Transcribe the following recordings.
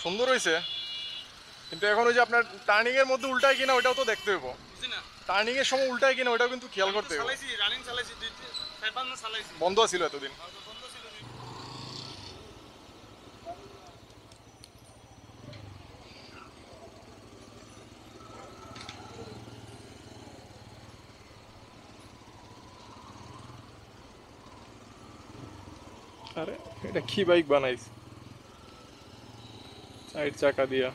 সুন্দর হয়েছে, কিন্তু এখন ওই যে আপনার টার্নিং এর মধ্যে উল্টায় কিনা ওটাও তো দেখতে হইব। টার্নিং এর সময় উল্টায় কিনা ওটাও কিন্তু খেয়াল করতে হবে। বন্ধ ছিল এতদিন। আরে এটা কি বাইক বানাইছে 4 চাকা দিয়া।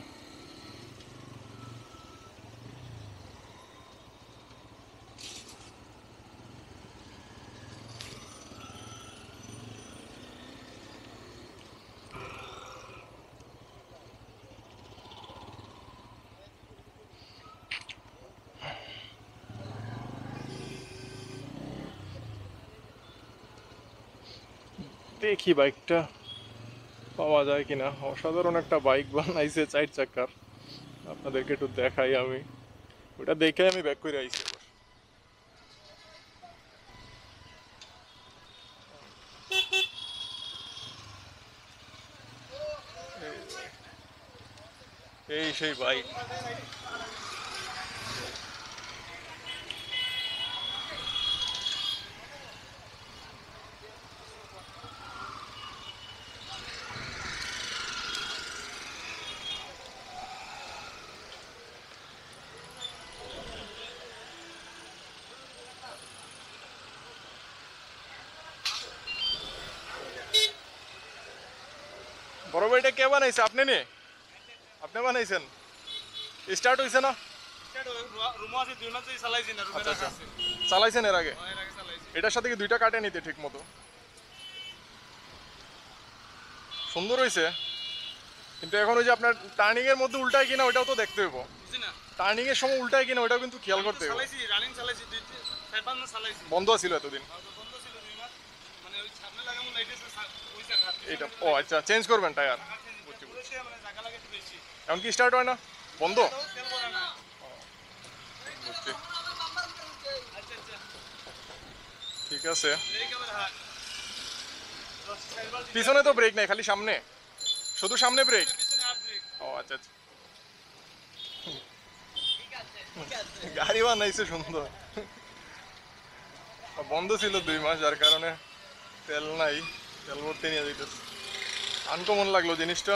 দেখি বাইকটা পাওয়া যায় কিনা। অসাধারণ একটা বাইক বানাইছে 4 চাকার, আপনাদেরকে একটু দেখাই আমি। ওটা দেখে আমি ব্যাক করে আইছি আবার। এই সেই বাইক। বড় ভাইটা কে বানাইছে? আপনি নে? আপনি বানাইছেন? স্টার্ট হইছে না? আচ্ছা আচ্ছা, চালাইছেন এর আগে? এটার সাথে কি দুইটা কাটে নিতে ঠিক মতো? সুন্দর হয়েছে, কিন্তু এখন ওই যে আপনার টার্নিং এর মধ্যে উল্টায় কিনা ওটাও তো দেখতে হইব। টার্নিং এর সময় উল্টায় কিনা ওটাও কিন্তু খেয়াল করতে হবে। বন্ধ ছিল এতদিন। এটা ও আচ্ছা, চেঞ্জ করবেন টায়ার। এখন কি স্টার্ট হয় না? বন্ধ? বুঝছি, ঠিক আছে। পিছনে তো ব্রেক নেই, খালি সামনে, শুধু সামনে ব্রেক। ও আচ্ছা আচ্ছা, গাড়ি বানাইছে সুন্দর। বন্ধ ছিল 2 মাস, যার কারণে তেল নাই, তেল ভরতে নিয়ে যেতেছে। আনকমন লাগলো জিনিসটা।